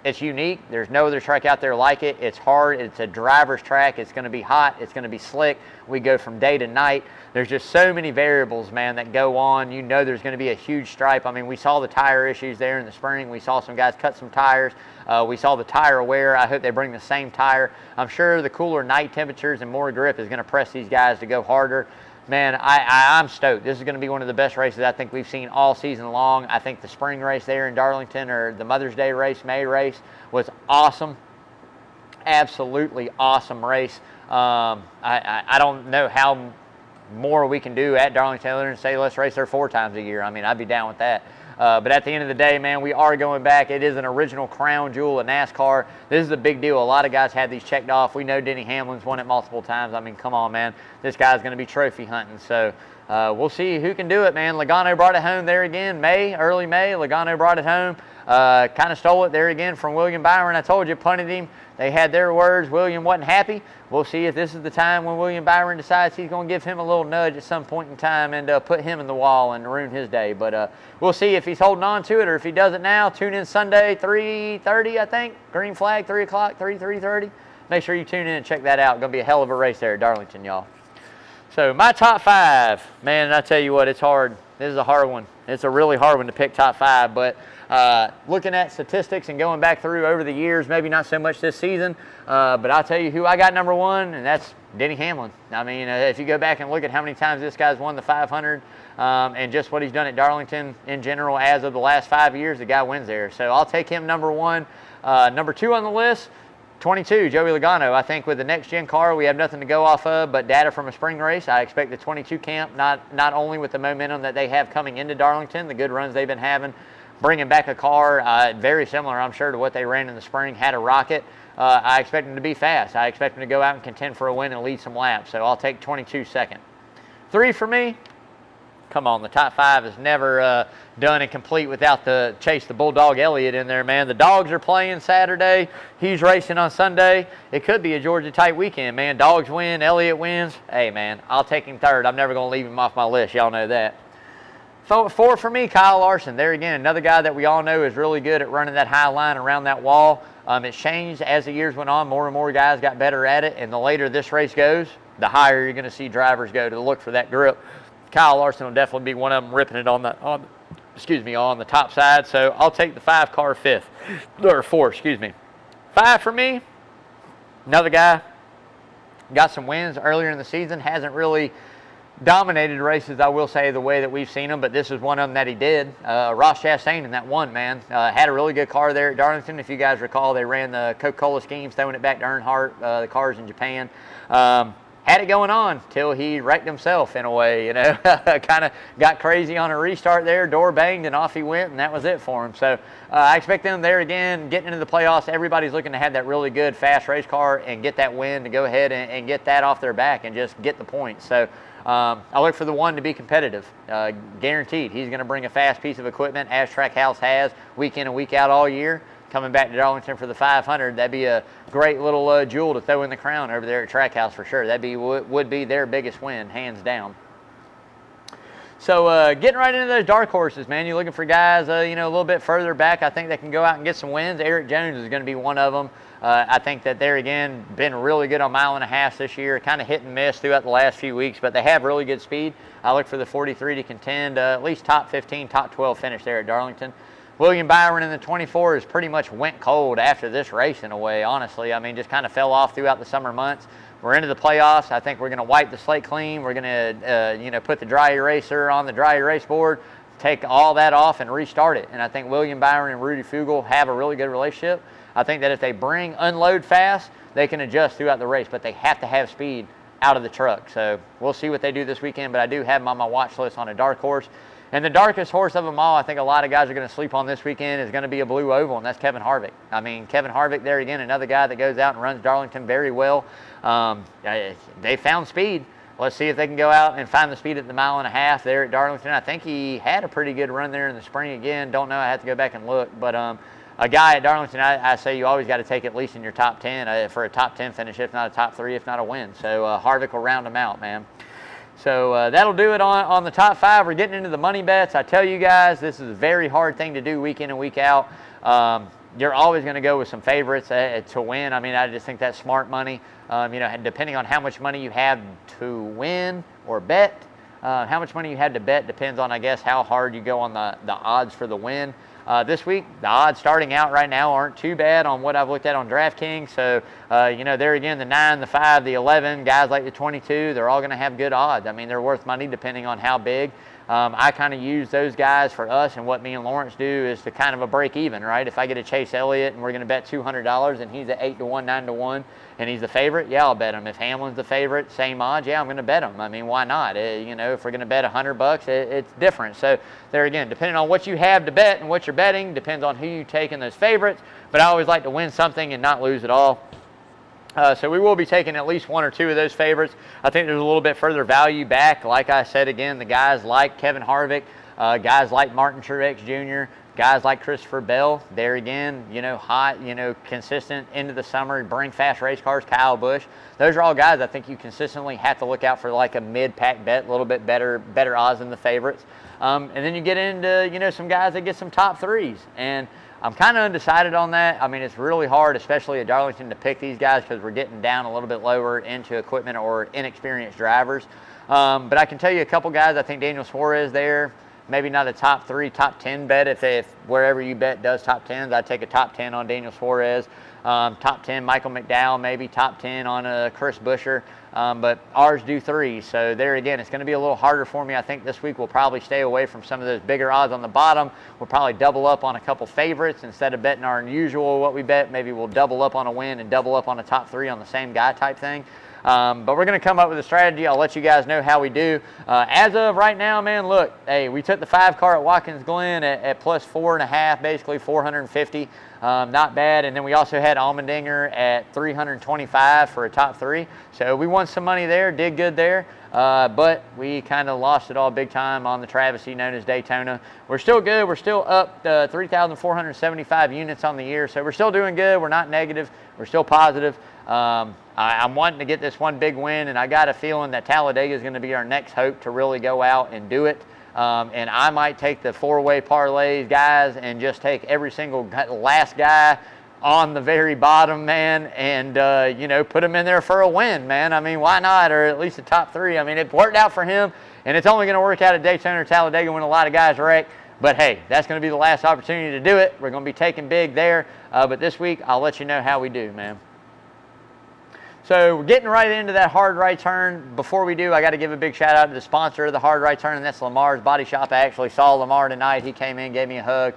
It's unique. There's no other track out there like it. It's hard. It's a driver's track. It's going to be hot. It's going to be slick. We go from day to night. There's just so many variables, man, that go on. You know there's going to be a huge stripe. I mean, we saw the tire issues there in the spring. We saw some guys cut some tires. We saw the tire wear. I hope they bring the same tire. I'm sure the cooler night temperatures and more grip is going to press these guys to go harder. Man, I'm stoked. This is going to be one of the best races I think we've seen all season long. I think the spring race there in Darlington, or the Mother's Day race, May race, was awesome. Absolutely awesome race. I don't know how more we can do at Darlington other than say let's race there 4 times a year. I mean, I'd be down with that. But at the end of the day, man, we are going back. It is an original crown jewel of NASCAR. This is a big deal. A lot of guys had these checked off. We know Denny Hamlin's won it multiple times. I mean, come on, man. This guy's going to be trophy hunting. So we'll see who can do it, man. Logano brought it home there again. Early May, Logano brought it home. Kind of stole it there again from William Byron. I told you, punted him. They had their words. William wasn't happy. We'll see if this is the time when William Byron decides he's going to give him a little nudge at some point in time and put him in the wall and ruin his day. But we'll see if he's holding on to it or if he does it now. Tune in Sunday, 3:30, I think. Green flag, 3 o'clock, 3:30. Make sure you tune in and check that out. Going to be a hell of a race there at Darlington, y'all. So my top 5, man, I tell you what, it's hard. This is a hard one. It's a really hard one to pick top 5, but looking at statistics and going back through over the years, maybe not so much this season, but I'll tell you who I got number 1, and that's Denny Hamlin. I mean, if you go back and look at how many times this guy's won the 500 and just what he's done at Darlington in general as of the last 5 years, the guy wins there. So I'll take him number 1. Number 2 on the list, 22, Joey Logano. I think with the next-gen car, we have nothing to go off of but data from a spring race. I expect the 22 camp, not only with the momentum that they have coming into Darlington, the good runs they've been having, bringing back a car very similar, I'm sure, to what they ran in the spring, had a rocket. I expect them to be fast. I expect them to go out and contend for a win and lead some laps. So I'll take 22 second. 3 for me. Come on, the top 5 is never done and complete without the Chase the Bulldog Elliott in there, man. The dogs are playing Saturday. He's racing on Sunday. It could be a Georgia tight weekend, man. Dogs win, Elliott wins. Hey, man, I'll take him 3rd. I'm never going to leave him off my list. Y'all know that. 4 for me, Kyle Larson. There again, another guy that we all know is really good at running that high line around that wall. It's changed as the years went on. More and more guys got better at it, and the later this race goes, the higher you're going to see drivers go to look for that grip. Kyle Larson will definitely be one of them ripping it on the top side. So I'll take the 5 car 4, excuse me. 5 for me. Another guy got some wins earlier in the season, hasn't really dominated races, I will say, the way that we've seen him, but this is one of them that he did. Ross Chastain in that one, man. Had a really good car there at Darlington. If you guys recall, they ran the Coca-Cola schemes, throwing it back to Earnhardt, the cars in Japan. Had it going on till he wrecked himself in a way, you know. Kind of got crazy on a restart there, door banged, and off he went, and that was it for him. So I expect them there again, getting into the playoffs. Everybody's looking to have that really good, fast race car and get that win to go ahead and get that off their back and just get the points. So I look for the one to be competitive, guaranteed. He's going to bring a fast piece of equipment, as Trackhouse has, week in and week out all year. Coming back to Darlington for the 500, that'd be a great little jewel to throw in the crown over there at Trackhouse for sure. Would be their biggest win, hands down. So getting right into those dark horses, man. You're looking for guys, a little bit further back. I think they can go out and get some wins. Eric Jones is going to be one of them. I think that they're, again, been really good on 1.5 miles this year, kind of hit and miss throughout the last few weeks, but they have really good speed. I look for the 43 to contend, at least top 15, top 12 finish there at Darlington. William Byron in the 24 is pretty much went cold after this race in a way, honestly. I mean, just kind of fell off throughout the summer months. We're into the playoffs. I think we're going to wipe the slate clean. We're going to, put the dry eraser on the dry erase board, take all that off and restart it. And I think William Byron and Rudy Fugle have a really good relationship. I think that if they unload fast, they can adjust throughout the race, but they have to have speed out of the truck. So we'll see what they do this weekend, but I do have them on my watch list on a dark horse. And the darkest horse of them all, I think a lot of guys are going to sleep on this weekend, is going to be a blue oval, and that's Kevin Harvick. I mean, Kevin Harvick there again, another guy that goes out and runs Darlington very well. They found speed. Let's see if they can go out and find the speed at the 1.5 miles there at Darlington. I think he had a pretty good run there in the spring again. Don't know. I have to go back and look. But a guy at Darlington, I say you always got to take at least in your top 10 for a top 10 finish, if not a top 3, if not a win. So Harvick will round them out, man. So that'll do it on the top 5. We're getting into the money bets. I tell you guys, this is a very hard thing to do week in and week out. You're always going to go with some favorites to win. I mean, I just think that's smart money. Depending on how much money you have to win or bet, how much money you have to bet depends on, I guess, how hard you go on the odds for the win. This week, the odds starting out right now aren't too bad on what I've looked at on DraftKings. So, there again, the 9, the 5, the 11, guys like the 22, they're all going to have good odds. I mean, they're worth money depending on how big. I kind of use those guys for us, and what me and Lawrence do is to kind of a break even, right? If I get a Chase Elliott and we're going to bet $200 and he's at 8-1, 9-1, and he's the favorite, yeah, I'll bet him. If Hamlin's the favorite, same odds, yeah, I'm going to bet him. I mean, why not? If we're going to bet $100, it's different. So there again, depending on what you have to bet and what you're betting, depends on who you take in those favorites. But I always like to win something and not lose at all. So we will be taking at least 1 or 2 of those favorites. I think there's a little bit further value back. Like I said, again, the guys like Kevin Harvick, guys like Martin Truex Jr., guys like Christopher Bell. There again, hot, consistent into the summer, bring fast race cars, Kyle Busch. Those are all guys I think you consistently have to look out for, like a mid-pack bet, a little bit better odds than the favorites. And then you get into, some guys that get some top 3s. And I'm kind of undecided on that. I mean, it's really hard, especially at Darlington, to pick these guys because we're getting down a little bit lower into equipment or inexperienced drivers. But I can tell you a couple guys. I think Daniel Suarez there, maybe not a top 3, top 10 bet. If wherever you bet does top 10s, I'd take a top 10 on Daniel Suarez. Top 10 Michael McDowell, maybe top 10 on Chris Buescher. But ours do 3. So there again, it's going to be a little harder for me. I think this week we'll probably stay away from some of those bigger odds on the bottom. We'll probably double up on a couple favorites instead of betting our usual what we bet. Maybe we'll double up on a win and double up on a top 3 on the same guy type thing. But we're going to come up with a strategy. I'll let you guys know how we do. As of right now, man, look, hey, we took the 5 car at Watkins Glen at plus 4.5, basically 450. Not bad. And then we also had Allmendinger at 325 for a top 3. So we won some money there, did good there. But we kind of lost it all big time on the travesty known as Daytona. We're still good. We're still up 3,475 units on the year. So we're still doing good. We're not negative. We're still positive. I'm wanting to get this one big win, and I got a feeling that Talladega is going to be our next hope to really go out and do it. And I might take the 4-way parlays, guys, and just take every single last guy on the very bottom, man, and, you know, put him in there for a win, man. I mean, why not? Or at least a top 3. I mean, it worked out for him, and it's only going to work out at Daytona or Talladega when a lot of guys wreck. But, hey, that's going to be the last opportunity to do it. We're going to be taking big there. But this week, I'll let you know how we do, man. So we're getting right into that hard right turn. Before we do, I got to give a big shout out to the sponsor of the hard right turn, and that's Lamar's Body Shop. I actually saw Lamar tonight. He came in, gave me a hug,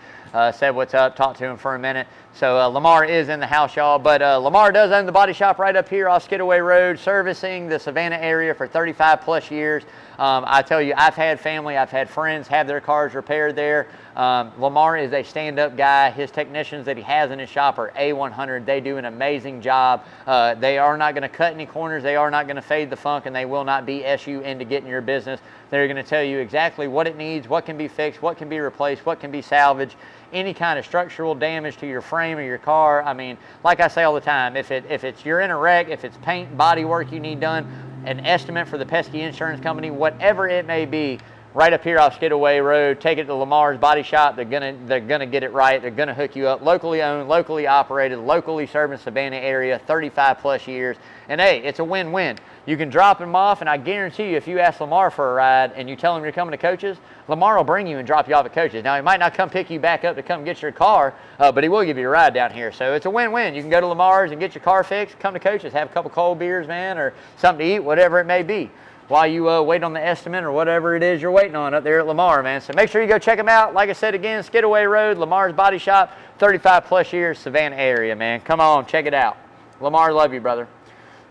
said what's up, talked to him for a minute. So Lamar is in the house, y'all. But Lamar does own the body shop right up here off Skidaway Road, servicing the Savannah area for 35 plus years. I tell you, I've had family, I've had friends have their cars repaired there. Lamar is a stand-up guy. His technicians that he has in his shop are A100. They do an amazing job. They are not going to cut any corners. They are not going to fade the funk, and they will not BS you into getting your business. They're going to tell you exactly what it needs, what can be fixed, what can be replaced, what can be salvaged, any kind of structural damage to your frame or your car. I mean, like I say all the time, if you're in a wreck, if it's paint, body work you need done, an estimate for the pesky insurance company, whatever it may be, right up here off Skidaway Road, take it to Lamar's Body Shop. They're gonna get it right. They're gonna hook you up. Locally owned, locally operated, locally serving Savannah area, 35 plus years. And hey, it's a win-win. You can drop them off, and I guarantee you, if you ask Lamar for a ride and you tell him you're coming to Coach's, Lamar will bring you and drop you off at Coach's. Now, he might not come pick you back up to come get your car, but he will give you a ride down here. So it's a win-win. You can go to Lamar's and get your car fixed, come to Coach's, have a couple cold beers, man, or something to eat, whatever it may be, while you wait on the estimate or whatever it is you're waiting on up there at Lamar, man. So make sure you go check them out. Like I said again, Skidaway Road, Lamar's Body Shop, 35 plus years, Savannah area, man. Come on, check it out. Lamar, love you, brother.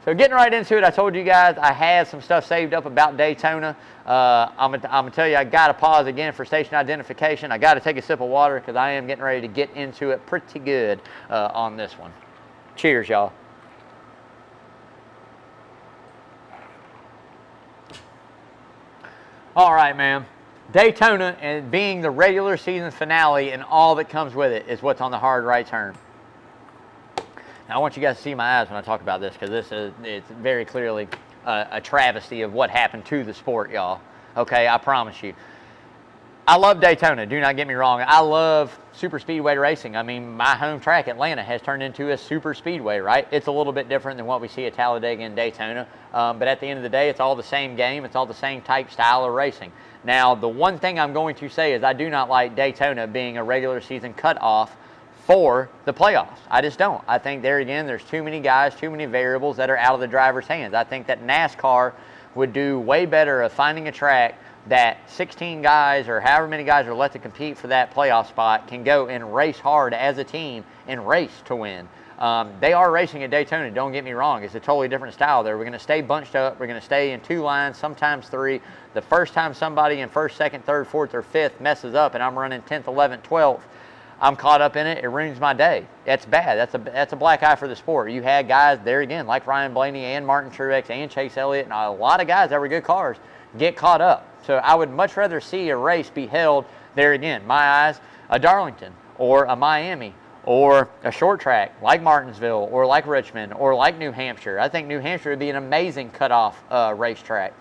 So getting right into it, I told you guys I had some stuff saved up about Daytona. I'm gonna tell you, I got to pause again for station identification. I got to take a sip of water because I am getting ready to get into it pretty good on this one. Cheers, y'all. All right, man. Daytona, and being the regular season finale and all that comes with it, is what's on the hard right turn. Now, I want you guys to see my eyes when I talk about this, because it's very clearly a travesty of what happened to the sport, y'all. Okay, I promise you. I love Daytona, do not get me wrong. I love super speedway racing. I mean, my home track, Atlanta, has turned into a super speedway, right? It's a little bit different than what we see at Talladega and Daytona. But at the end of the day, it's all the same game. It's all the same type style of racing. Now, the one thing I'm going to say is I do not like Daytona being a regular season cutoff for the playoffs. I just don't. I think there again, there's too many guys, too many variables that are out of the driver's hands. I think that NASCAR would do way better of finding a track that 16 guys or however many guys are left to compete for that playoff spot can go and race hard as a team and race to win. They are racing at Daytona, don't get me wrong. It's a totally different style there. We're going to stay bunched up. We're going to stay in 2 lines, sometimes 3. The first time somebody in 1st, 2nd, 3rd, 4th, or 5th messes up and I'm running 10th, 11th, 12th, I'm caught up in it. It ruins my day. That's bad. That's a black eye for the sport. You had guys there again like Ryan Blaney and Martin Truex and Chase Elliott and a lot of guys that were good cars get caught up. So I would much rather see a race be held there again, my eyes, a Darlington or a Miami or a short track like Martinsville or like Richmond or like New Hampshire. I think New Hampshire would be an amazing cutoff racetrack.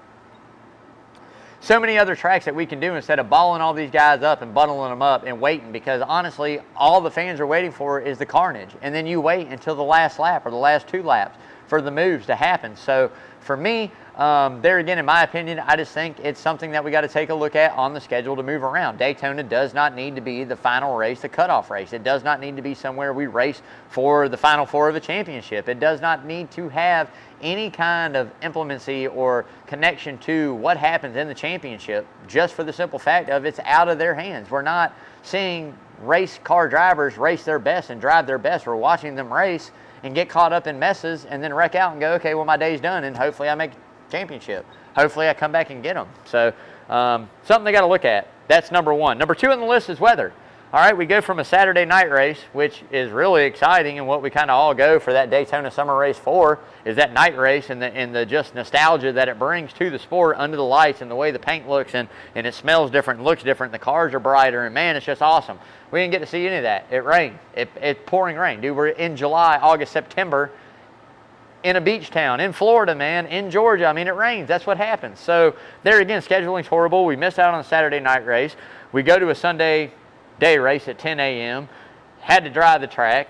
So many other tracks that we can do instead of balling all these guys up and bundling them up and waiting, because honestly, all the fans are waiting for is the carnage. And then you wait until the last lap or the last 2 laps for the moves to happen. So for me, there again, in my opinion, I just think it's something that we got to take a look at on the schedule to move around. Daytona does not need to be the final race, the cutoff race. It does not need to be somewhere we race for the Final Four of a championship. It does not need to have any kind of implemency or connection to what happens in the championship, just for the simple fact of it's out of their hands. We're not seeing race car drivers race their best and drive their best. We're watching them race and get caught up in messes and then wreck out and go, okay, well, my day's done, and hopefully I make championship. Hopefully I come back and get them. So something they got to look at. That's number 1. Number 2 on the list is weather. All right, we go from a Saturday night race, which is really exciting, and what we kind of all go for that Daytona Summer Race for is that night race and the just nostalgia that it brings to the sport under the lights and the way the paint looks and it smells different, looks different, the cars are brighter, and man, it's just awesome. We didn't get to see any of that. It rained. It's pouring rain. Dude, we're in July, August, September, in a beach town, in Florida, man, in Georgia. I mean, it rains. That's what happens. So there again, scheduling's horrible. We missed out on the Saturday night race. We go to a Sunday day race at 10 a.m. Had to drive the track.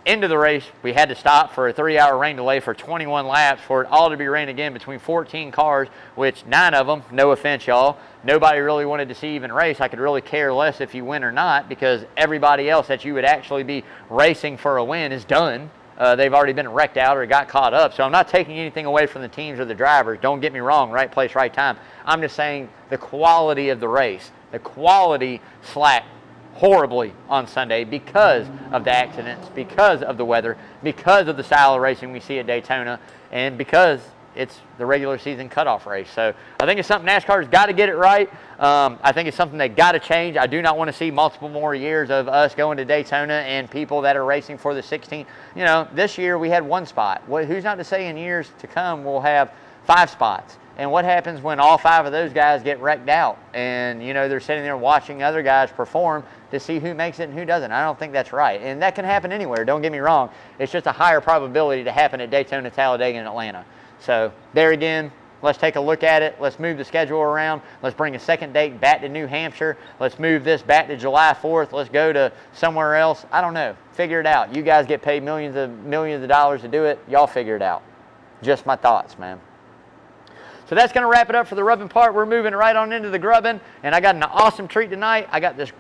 End of the race, we had to stop for a 3-hour rain delay for 21 laps for it all to be rain again between 14 cars, which 9 of them, no offense y'all, nobody really wanted to see even race. I could really care less if you win or not, because everybody else that you would actually be racing for a win is done. They've already been wrecked out or got caught up. So I'm not taking anything away from the teams or the drivers. Don't get me wrong, right place, right time. I'm just saying the quality of the race, the quality slacked horribly on Sunday because of the accidents, because of the weather, because of the style of racing we see at Daytona, and because it's the regular season cutoff race. So I think it's something NASCAR's got to get it right. I think it's something they got to change. I do not want to see multiple more years of us going to Daytona and people that are racing for the 16. You know, this year we had 1 spot. Who's not to say in years to come we'll have 5 spots? And what happens when all 5 of those guys get wrecked out and, you know, they're sitting there watching other guys perform to see who makes it and who doesn't? I don't think that's right. And that can happen anywhere, don't get me wrong. It's just a higher probability to happen at Daytona, Talladega, and Atlanta. So there again, let's take a look at it. Let's move the schedule around. Let's bring a second date back to New Hampshire. Let's move this back to July 4th. Let's go to somewhere else. I don't know. Figure it out. You guys get paid millions of dollars to do it. Y'all figure it out. Just my thoughts, man. So that's going to wrap it up for the rubbing part. We're moving right on into the grubbing, and I got an awesome treat tonight. I got this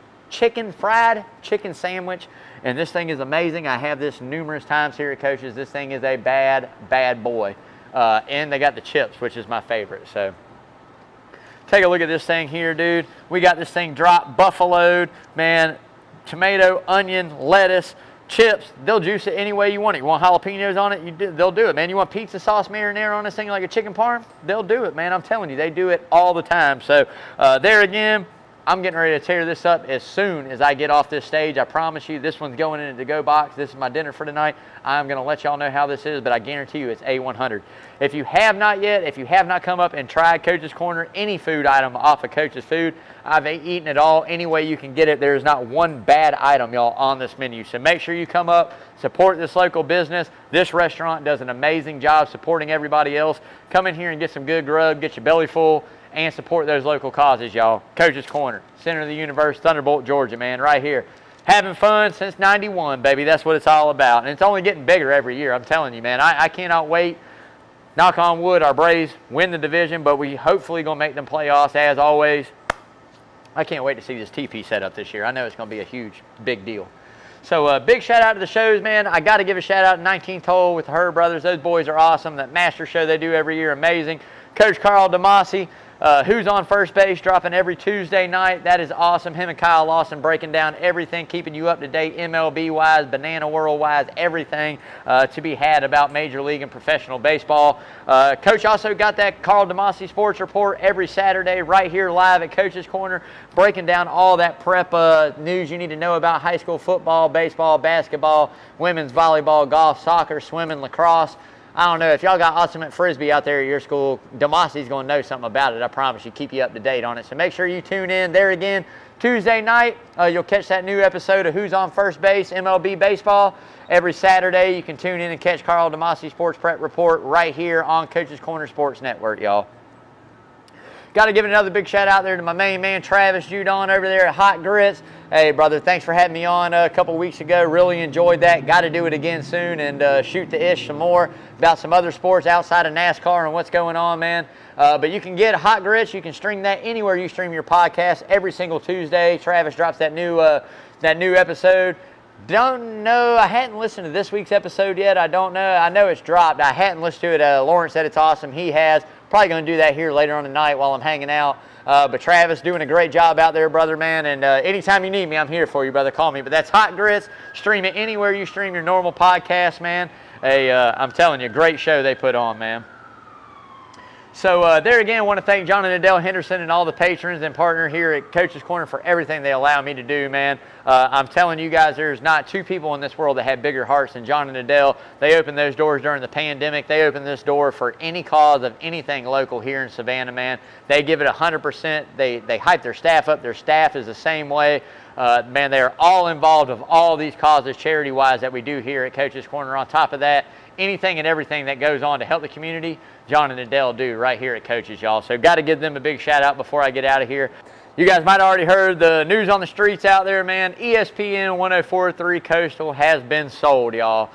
fried chicken sandwich, and this thing is amazing. I have this numerous times here at Coach's. This thing is a bad, bad boy. And they got the chips, which is my favorite. So take a look at this thing here, dude. We got this thing dropped, buffaloed, man, tomato, onion, lettuce, chips. They'll juice it any way you want it. You want jalapenos on it, they'll do it, man. You want pizza sauce marinara on this thing like a chicken parm? They'll do it, man. I'm telling you, they do it all the time. So there again, I'm getting ready to tear this up as soon as I get off this stage. I promise you, this one's going in the to-go box. This is my dinner for tonight. I'm going to let y'all know how this is, but I guarantee you it's A100. If you have not yet, if you have not come up and tried Coach's Corner, any food item off of Coach's Food, I've eaten it all any way you can get it. There is not one bad item, y'all, on this menu. So make sure you come up, support this local business. This restaurant does an amazing job supporting everybody else. Come in here and get some good grub, get your belly full, and support those local causes, y'all. Coach's Corner, center of the universe, Thunderbolt, Georgia, man, right here. Having fun since 91, baby. That's what it's all about. And it's only getting bigger every year, I'm telling you, man. I cannot wait. Knock on wood, our Braves win the division, but we hopefully going to make them playoffs as always. I can't wait to see this TP set up this year. I know it's going to be a huge, big deal. So big shout out to the shows, man. I got to give a shout out to 19th Hole with the Herb Brothers. Those boys are awesome. That master show they do every year, amazing. Coach Carl DeMasi, Who's on First Base, dropping every Tuesday night. That is awesome. Him and Kyle Lawson breaking down everything, keeping you up to date, MLB-wise, Banana World-wise, everything to be had about Major League and professional baseball. Coach also got that Carl DeMasi Sports Report every Saturday right here live at Coach's Corner, breaking down all that prep news you need to know about high school football, baseball, basketball, women's volleyball, golf, soccer, swimming, lacrosse. I don't know, if y'all got ultimate frisbee out there at your school, DeMasi's going to know something about it. I promise you, keep you up to date on it. So make sure you tune in there again. Tuesday night, you'll catch that new episode of Who's on First Base, MLB Baseball. Every Saturday, you can tune in and catch Carl DeMasi Sports Prep Report right here on Coach's Corner Sports Network, y'all. Got to give another big shout out there to my main man, Travis Judon over there at Hot Grits. Hey, brother, thanks for having me on a couple weeks ago. Really enjoyed that. Got to do it again soon and shoot the ish some more about some other sports outside of NASCAR and what's going on, man. But you can get Hot Grits. You can stream that anywhere you stream your podcast. Every single Tuesday, Travis drops that new episode. Don't know. I hadn't listened to this week's episode yet. I don't know. I know it's dropped. I hadn't listened to it. Lawrence said it's awesome. He has. Probably going to do that here later on tonight while I'm hanging out. But Travis doing a great job out there, brother, man. And anytime you need me, I'm here for you, brother. Call me. But that's Hot Grits. Stream it anywhere you stream your normal podcast, man. I'm telling you, great show they put on, man. So there again, I want to thank John and Adele Henderson and all the patrons and partner here at Coach's Corner for everything they allow me to do, man. I'm telling you guys, there's not two people in this world that have bigger hearts than John and Adele. They opened those doors during the pandemic. They opened this door for any cause of anything local here in Savannah, man. They give it 100%. They hype their staff up. Their staff is the same way. Man, they are all involved of all these causes charity-wise that we do here at Coach's Corner. On top of that, anything and everything that goes on to help the community, John and Adele do right here at Coach's, y'all. So got to give them a big shout out before I get out of here. You guys might have already heard the news on the streets out there, man. ESPN 104.3 Coastal has been sold, y'all,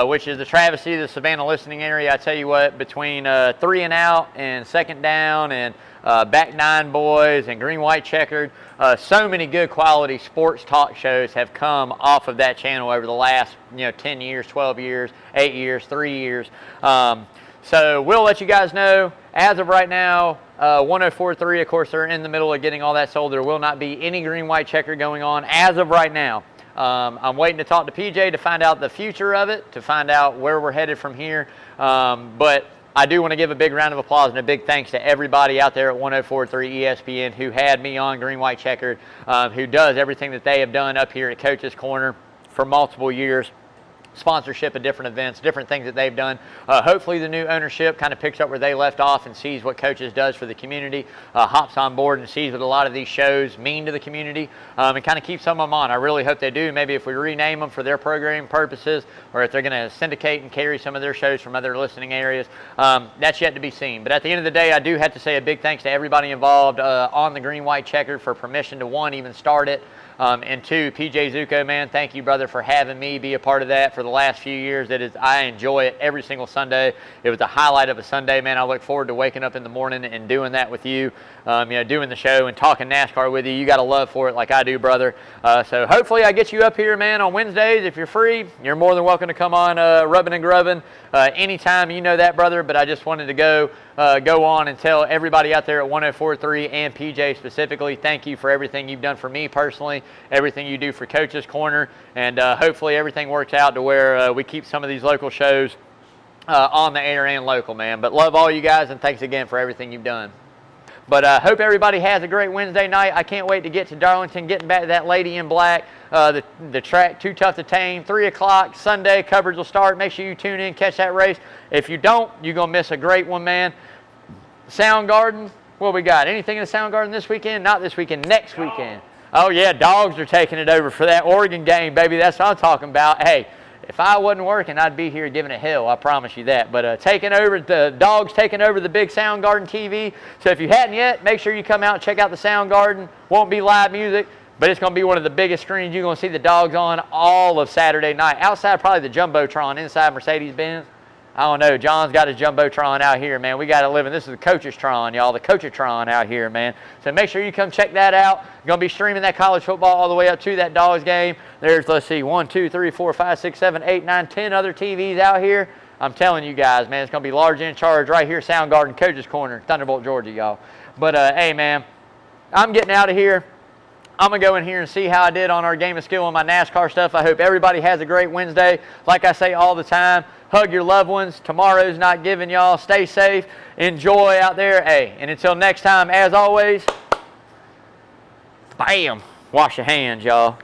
which is the travesty of the Savannah listening area. I tell you what, between 3 and Out and Second Down and Back Nine Boys and Green White Checkered, so many good quality sports talk shows have come off of that channel over the last 10 years, 12 years, 8 years, 3 years. So we'll let you guys know, as of right now, 104.3, of course, they're in the middle of getting all that sold. There will not be any Green White Checker going on as of right now. I'm waiting to talk to PJ to find out the future of it, to find out where we're headed from here. But I do want to give a big round of applause and a big thanks to everybody out there at 104.3 ESPN who had me on Green White Checkered, who does everything that they have done up here at Coach's Corner for multiple years. Sponsorship of different events, different things that they've done. Hopefully the new ownership kind of picks up where they left off and sees what Coaches does for the community, hops on board and sees what a lot of these shows mean to the community, and kind of keeps some of them on. I really hope they do. Maybe if we rename them for their programming purposes, or if they're going to syndicate and carry some of their shows from other listening areas, that's yet to be seen. But at the end of the day, I do have to say a big thanks to everybody involved on the Green White Checkered for permission to, one, even start it, and two, PJ Zuko, man, thank you, brother, for having me be a part of that for the last few years. I enjoy it every single Sunday. It was the highlight of a Sunday, man. I look forward to waking up in the morning and doing that with you, doing the show and talking NASCAR with you. You got a love for it like I do, brother. So hopefully I get you up here, man, on Wednesdays. If you're free, you're more than welcome to come on Rubbing and Grubbing anytime. You know that, brother. But I just wanted to go on and tell everybody out there at 104.3 and PJ specifically, thank you for everything you've done for me personally, everything you do for Coach's Corner, and hopefully everything works out to where we keep some of these local shows on the air and local, man. But love all you guys, and thanks again for everything you've done. But hope everybody has a great Wednesday night. I can't wait to get to Darlington, getting back to that lady in black. The track, Too Tough to Tame, 3 o'clock Sunday. Coverage will start. Make sure you tune in, catch that race. If you don't, you're going to miss a great one, man. Soundgarden, what we got? Anything in the Soundgarden this weekend? Not this weekend, next weekend. Oh, yeah, dogs are taking it over for that Oregon game, baby. That's what I'm talking about. Hey, if I wasn't working, I'd be here giving it hell. I promise you that. But the dogs taking over the big Soundgarden TV. So if you hadn't yet, make sure you come out and check out the Soundgarden. Won't be live music, but it's going to be one of the biggest screens you're going to see the dogs on all of Saturday night. Outside probably the Jumbotron inside Mercedes-Benz. I don't know. John's got his Jumbotron out here, man. We got to live in. This is the Coachestron, y'all. The Coachetron out here, man. So make sure you come check that out. Going to be streaming that college football all the way up to that Dogs game. There's, let's see, 1, 2, 3, 4, 5, 6, 7, 8, 9, 10 other TVs out here. I'm telling you guys, man, it's going to be large in charge right here, Soundgarden, Coach's Corner, Thunderbolt, Georgia, y'all. But, hey, man, I'm getting out of here. I'm going to go in here and see how I did on our game of skill on my NASCAR stuff. I hope everybody has a great Wednesday. Like I say all the time, hug your loved ones. Tomorrow's not given, y'all. Stay safe. Enjoy out there. Hey, and until next time, as always, bam, wash your hands, y'all.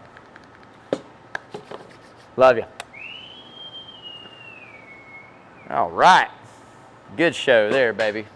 Love you. All right. Good show there, baby.